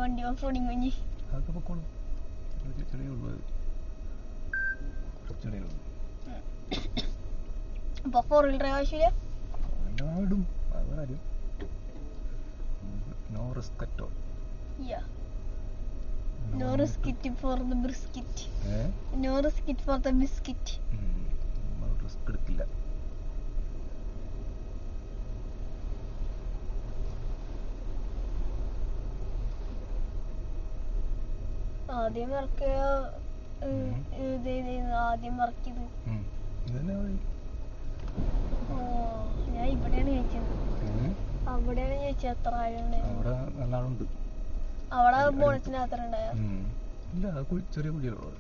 വണ്ടി off roading കുഞ്ഞി അതൊക്കെ പൊക്കോളും. ചെറിയ ഉള്ളൂ, ചെറിയ ഉള്ളൂ. അപ്പൊ 4-wheel ഡ്രൈവ് ആവശ്യമില്ല. ഇടും, അത് കാര്യം. No risk at all. No risk it for the biscuit. No risk it for the biscuit. Risk എടുക്കില്ല. ആദ്യം വർക്ക് ആദ്യം വർക്ക് ചെയ്ത് ഞാൻ ഇവിടെയാണ് ചോദിച്ചത്. അവിടെയാണ് ചോദിച്ചത് എത്ര ആളുണ്ട്. അവിടെ നല്ല ആളുണ്ട്. അവിടെ ബോണറ്റിന് അത്ര ഉണ്ടായ ഇല്ല, ചെറിയ കുഴികളുള്ളത്.